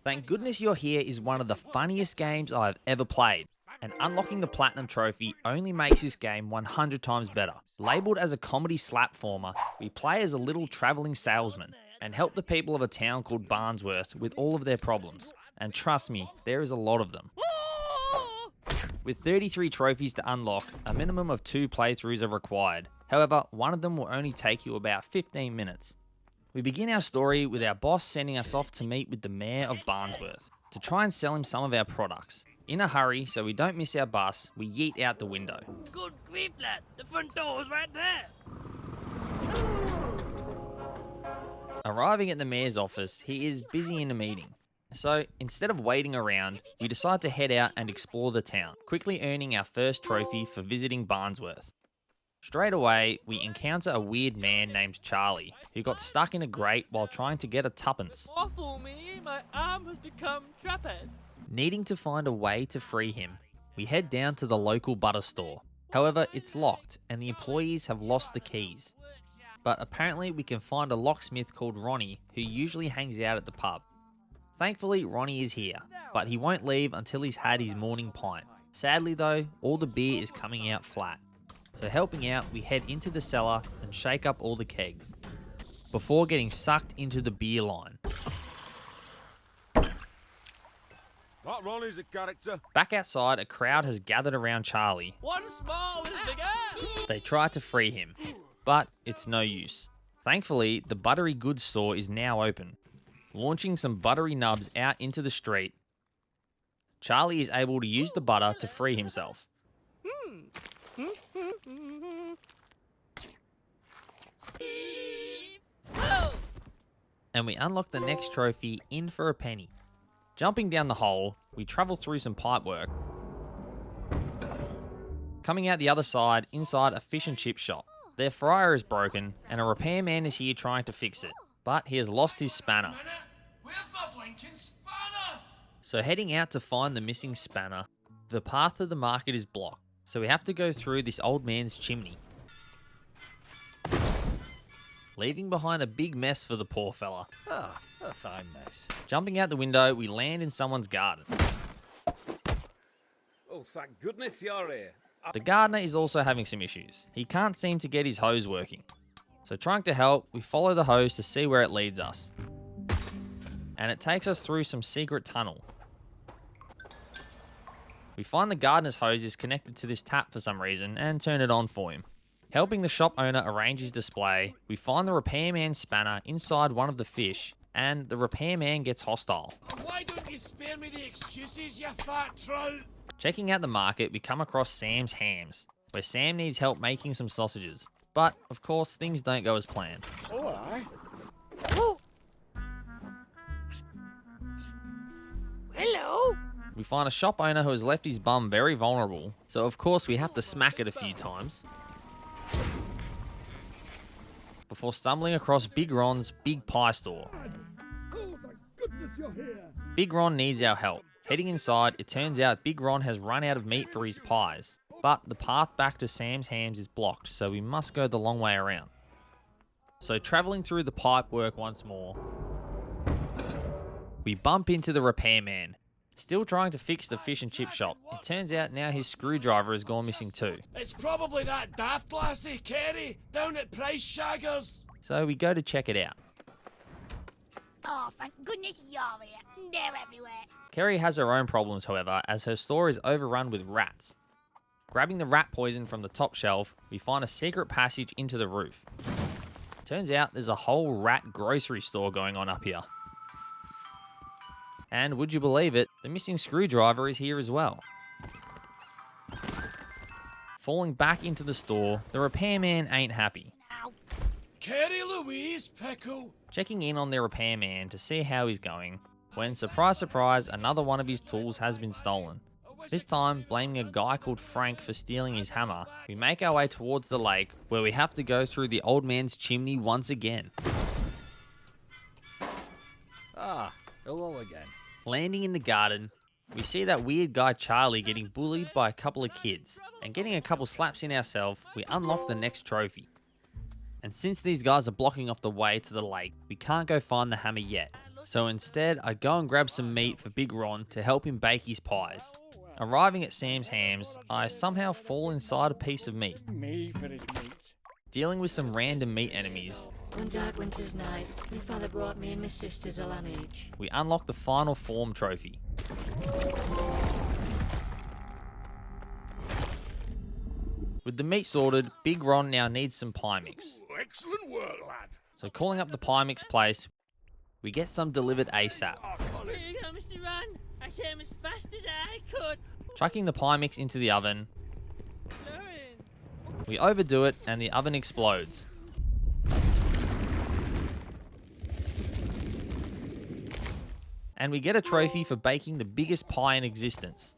Thank goodness you're here is one of the funniest games I've ever played, and unlocking the Platinum Trophy only makes this game 100 times better. Labelled as a comedy slapformer, we play as a little travelling salesman and help the people of a town called Barnsworth with all of their problems. And trust me, there is a lot of them. With 33 trophies to unlock, a minimum of 2 playthroughs are required. However, one of them will only take you about 15 minutes. We begin our story with our boss sending us off to meet with the mayor of Barnsworth to try and sell him some of our products. In a hurry, so we don't miss our bus, we yeet out the window. Good grief, lad. The front door's right there. Arriving at the mayor's office, he is busy in a meeting. So, instead of waiting around, we decide to head out and explore the town, quickly earning our first trophy for visiting Barnsworth. Straight away, we encounter a weird man named Charlie, who got stuck in a grate while trying to get a tuppence. Awful me, my arm has become trapped. Needing to find a way to free him, we head down to the local butter store. However, it's locked and the employees have lost the keys. But apparently we can find a locksmith called Ronnie who usually hangs out at the pub. Thankfully, Ronnie is here, but he won't leave until he's had his morning pint. Sadly though, all the beer is coming out flat. So helping out, we head into the cellar and shake up all the kegs, before getting sucked into the beer line. That Ronnie's a character. Back outside, a crowd has gathered around Charlie. One small is bigger. They try to free him, but it's no use. Thankfully, the buttery goods store is now open. Launching some buttery nubs out into the street, Charlie is able to use the butter to free himself. And we unlock the next trophy, In for a Penny. Jumping down the hole, we travel through some pipework. Coming out the other side, inside a fish and chip shop. Their fryer is broken, and a repairman is here trying to fix it. But he has lost his spanner. Where's my blinking spanner? So heading out to find the missing spanner, the path to the market is blocked. So we have to go through this old man's chimney, leaving behind a big mess for the poor fella. Ah, a fine mess. Jumping out the window, we land in someone's garden. Oh, thank goodness you're here. The gardener is also having some issues. He can't seem to get his hose working. So trying to help, we follow the hose to see where it leads us. And it takes us through some secret tunnel. We find the gardener's hose is connected to this tap for some reason and turn it on for him. Helping the shop owner arrange his display, we find the repairman's spanner inside one of the fish, and the repairman gets hostile. Why don't you spare me the excuses, you fat trout? Checking out the market, we come across Sam's Hams, where Sam needs help making some sausages. But, of course, things don't go as planned. All right. Hello. We find a shop owner who has left his bum very vulnerable, so of course we have to smack it a few times. Before stumbling across Big Ron's Big Pie Store. Big Ron needs our help. Heading inside, it turns out Big Ron has run out of meat for his pies. But the path back to Sam's Hams is blocked, so we must go the long way around. So travelling through the pipework once more, we bump into the repairman, still trying to fix the fish and chip shop. It turns out now his screwdriver has gone missing too. It's probably that daft lassie, Kerry, down at Price Shaggers. So we go to check it out. Oh, thank goodness you're here. They're everywhere. Kerry has her own problems, however, as her store is overrun with rats. Grabbing the rat poison from the top shelf, we find a secret passage into the roof. Turns out there's a whole rat grocery store going on up here. And would you believe it, the missing screwdriver is here as well. Falling back into the store, the repairman ain't happy. Kerry Louise Pickle. Checking in on their repairman to see how he's going, when, surprise surprise, another one of his tools has been stolen. This time, blaming a guy called Frank for stealing his hammer, we make our way towards the lake, where we have to go through the old man's chimney once again. Ah, hello again. Landing in the garden, we see that weird guy Charlie getting bullied by a couple of kids, and getting a couple slaps in ourselves, we unlock the next trophy. And since these guys are blocking off the way to the lake, we can't go find the hammer yet. So instead, I go and grab some meat for Big Ron to help him bake his pies. Arriving at Sam's Hams, I somehow fall inside a piece of meat. Me for his meat. Dealing with some random meat enemies, One dark winter's night, my father brought me and my sisters a lamb each. we unlock the final form trophy. With the meat sorted, Big Ron now needs some pie mix. Excellent work, lad. So calling up the pie mix place, we get some delivered ASAP. Here you go, Mr. Ron. I came as fast as I could. Chucking the pie mix into the oven, Lauren. we overdo it and the oven explodes. And we get a trophy for baking the biggest pie in existence.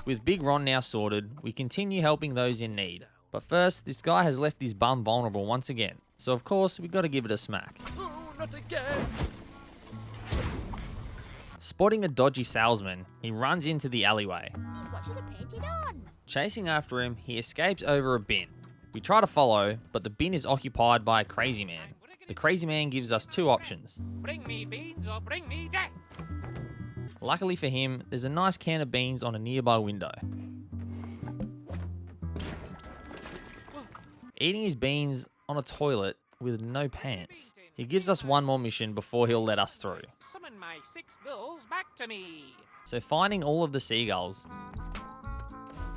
With Big Ron now sorted, we continue helping those in need. But first, this guy has left his bum vulnerable once again. So of course, we gotta give it a smack. Oh, not again. Spotting a dodgy salesman, he runs into the alleyway. His watches are painted on. Chasing after him, he escapes over a bin. We try to follow, but the bin is occupied by a crazy man. The crazy man gives us two options. Bring me beans or bring me death. Luckily for him, there's a nice can of beans on a nearby window. Eating his beans on a toilet with no pants. He gives us one more mission before he'll let us through. Summon my 6 bills back to me. So finding all of the seagulls,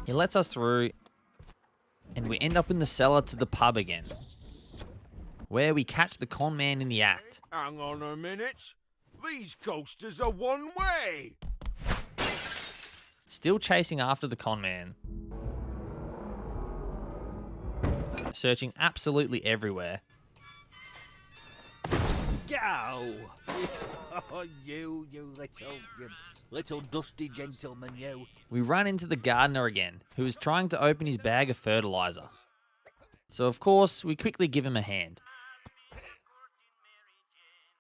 he lets us through and we end up in the cellar to the pub again, where we catch the con man in the act. Hang on a minute. These coasters are one way. Still chasing after the con man, searching absolutely everywhere. Go! Oh, you little dusty gentleman, you. We run into the gardener again, who is trying to open his bag of fertilizer. So of course, we quickly give him a hand.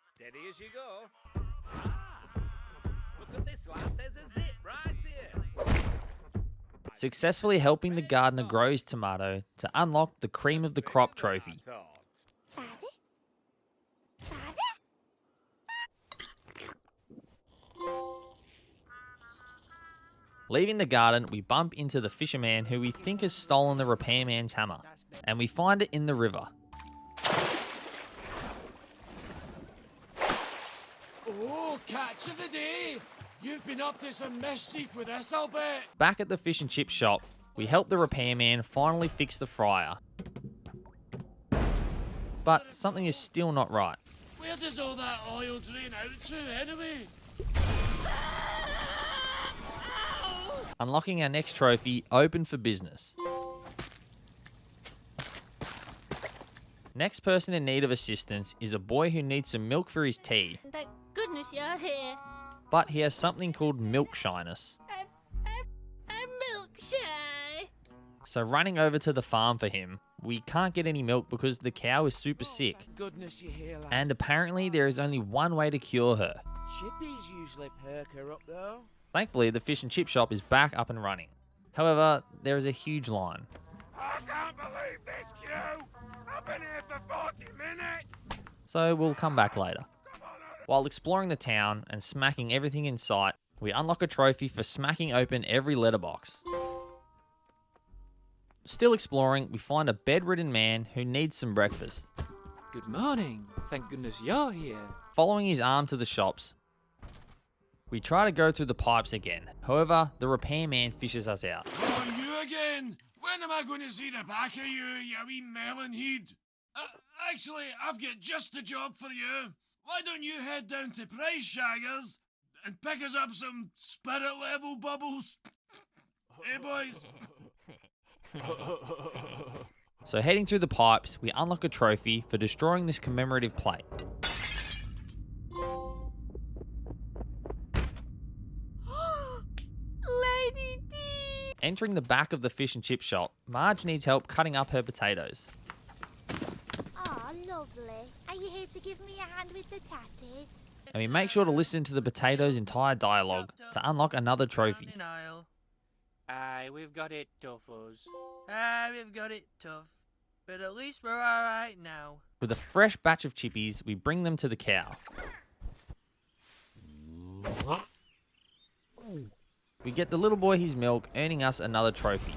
Steady as you go. Look at this, lad. There's a zip right here. Successfully helping the gardener grow his tomato to unlock the cream of the crop trophy. Father? Father? Leaving the garden, we bump into the fisherman who we think has stolen the repairman's hammer, and we find it in the river. Oh, catch of the day. You've been up to some mischief with this, I'll bet. Back at the fish and chip shop, we help the repairman finally fix the fryer. But something is still not right. Where does all that oil drain out to, anyway? Unlocking our next trophy, open for business. Next person in need of assistance is a boy who needs some milk for his tea, Thank goodness you're here. but he has something called milk shyness. I'm milk shy. So running over to the farm for him, we can't get any milk because the cow is super sick. Goodness, you're here, lad. And apparently there is only one way to cure her. Chippies usually perk her up, though. Thankfully, the fish and chip shop is back up and running. However, there is a huge line. I can't believe this, Q. I've been here for 40 minutes. So we'll come back later. While exploring the town and smacking everything in sight, we unlock a trophy for smacking open every letterbox. Still exploring, we find a bedridden man who needs some breakfast. Good morning. Thank goodness you're here. Following his arm to the shops, we try to go through the pipes again. However, the repairman fishes us out. Oh, you again? When am I going to see the back of you, you wee melon head? Actually, I've got just the job for you. Why don't you head down to Price Shaggers and pick us up some spirit level bubbles? Hey, boys. So heading through the pipes, we unlock a trophy for destroying this commemorative plate. Lady D. Entering the back of the fish and chip shop, Marge needs help cutting up her potatoes. Oh, lovely. Are you here to give me a hand with the tatties? And we make sure to listen to the potatoes' entire dialogue to unlock another trophy. Aye, we've got it tough, us. Aye, we've got it tough. But at least we're alright now. With a fresh batch of chippies, we bring them to the cow. We get the little boy his milk, earning us another trophy.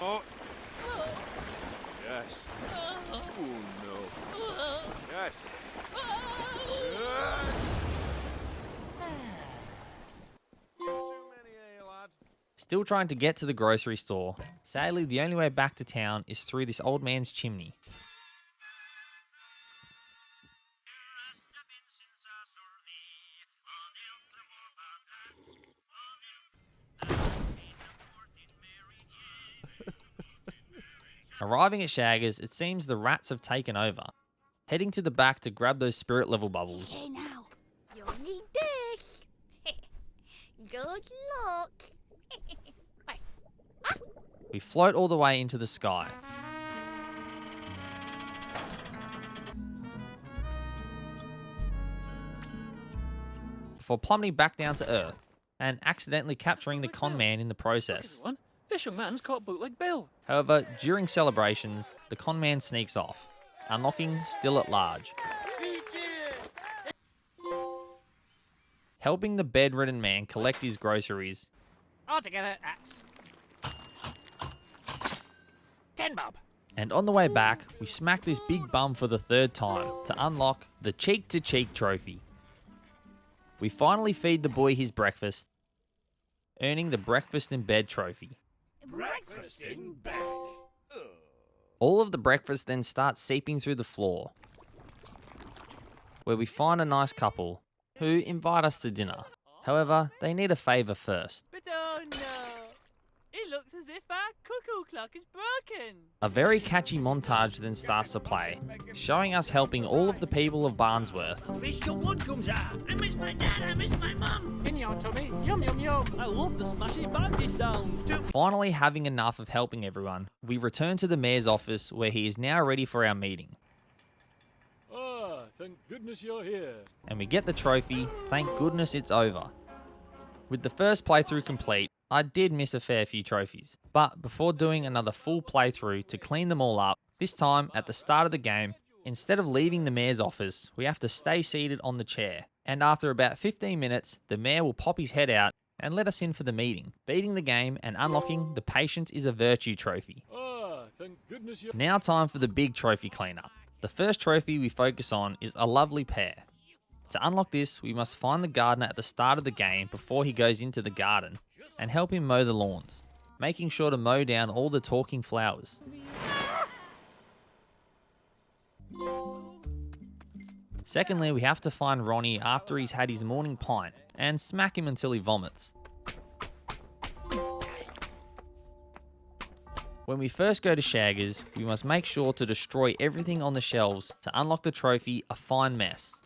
Oh. Yes. Oh no. Yes. Too many, lad. Still trying to get to the grocery store. Sadly, the only way back to town is through this old man's chimney. Arriving at Shaggers, it seems the rats have taken over. Heading to the back to grab those spirit level bubbles. Okay, now. You'll need this. Good luck. Wait. We float all the way into the sky. Before plummeting back down to Earth and accidentally capturing the con man in the process. This young man's caught bootleg Bill. However, during celebrations, the con man sneaks off, unlocking Still at Large. Helping the bedridden man collect his groceries. Altogether, that's 10 bob. And on the way back, we smack this big bum for the third time to unlock the Cheek to Cheek trophy. We finally feed the boy his breakfast, earning the Breakfast in Bed trophy. Breakfast in bed. All of the breakfast then starts seeping through the floor, where we find a nice couple who invite us to dinner. However, they need a favour first. But oh no, it looks as if our cuckoo clock is broken. A very catchy montage then starts to play, showing us helping all of the people of Barnsworth. Fish till blood comes out. I miss my dad, I miss my mum. In your tummy, yum yum yum. I love the smashy bandy sound. Finally having enough of helping everyone, we return to the mayor's office where he is now ready for our meeting. Ah, thank goodness you're here. And we get the trophy, thank goodness it's over. With the first playthrough complete, I did miss a fair few trophies, but before doing another full playthrough to clean them all up, this time at the start of the game, instead of leaving the mayor's office, we have to stay seated on the chair, and after about 15 minutes, the mayor will pop his head out and let us in for the meeting, beating the game and unlocking the Patience is a Virtue trophy. Ah, thank goodness you're... Now time for the big trophy cleanup. The first trophy we focus on is a lovely pair. To unlock this, we must find the gardener at the start of the game before he goes into the garden and help him mow the lawns, making sure to mow down all the talking flowers. Secondly, we have to find Ronnie after he's had his morning pint and smack him until he vomits. When we first go to Shaggers, we must make sure to destroy everything on the shelves to unlock the trophy, A Fine Mess.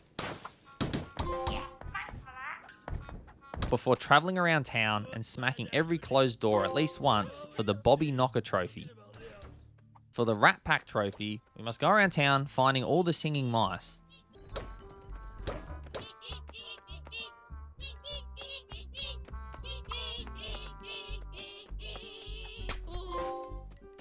Before travelling around town and smacking every closed door at least once for the Bobby Knocker trophy. For the Rat Pack trophy, we must go around town finding all the singing mice.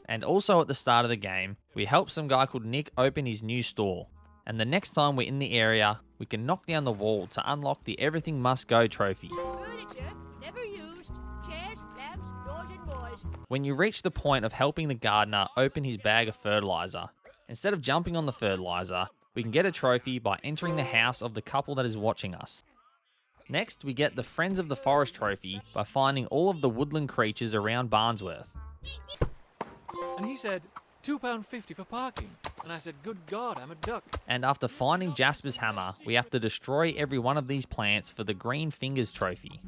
And also at the start of the game, we help some guy called Nick open his new store. And the next time we're in the area, we can knock down the wall to unlock the Everything Must Go trophy. Furniture, never used. Chairs, lamps, doors and boys. When you reach the point of helping the gardener open his bag of fertilizer, instead of jumping on the fertilizer, we can get a trophy by entering the house of the couple that is watching us. Next, we get the Friends of the Forest trophy by finding all of the woodland creatures around Barnsworth. And he said, £2.50 for parking. And I said, good God, I'm a duck. And after finding Jasper's hammer, we have to destroy every one of these plants for the Green Fingers trophy.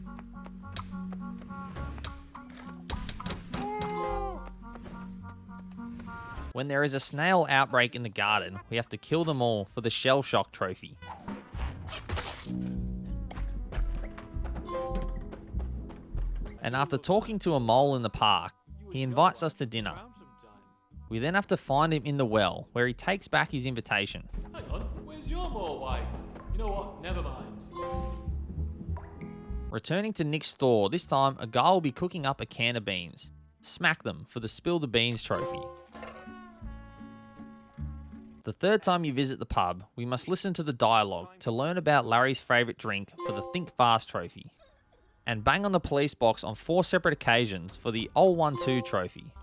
When there is a snail outbreak in the garden, we have to kill them all for the Shell Shock trophy. And after talking to a mole in the park, he invites us to dinner. We then have to find him in the well, where he takes back his invitation. Hang on, where's your more wife? You know what, never mind. Returning to Nick's store, this time a guy will be cooking up a can of beans. Smack them for the Spill the Beans trophy. The third time you visit the pub, we must listen to the dialogue to learn about Larry's favourite drink for the Think Fast trophy, and bang on the police box on 4 separate occasions for the Ol 1-2 trophy.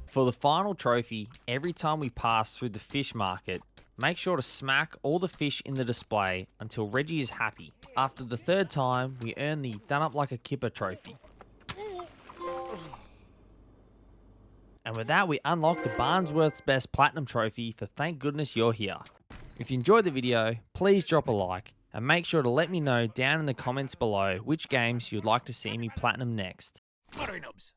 For the final trophy, every time we pass through the fish market, make sure to smack all the fish in the display until Reggie is happy. After the third time, we earn the Done Up Like a Kipper trophy. And with that, we unlock the Barnsworth's Best Platinum trophy for Thank Goodness You're Here. If you enjoyed the video, please drop a like and make sure to let me know down in the comments below which games you'd like to see me platinum next. Fluttery nubs.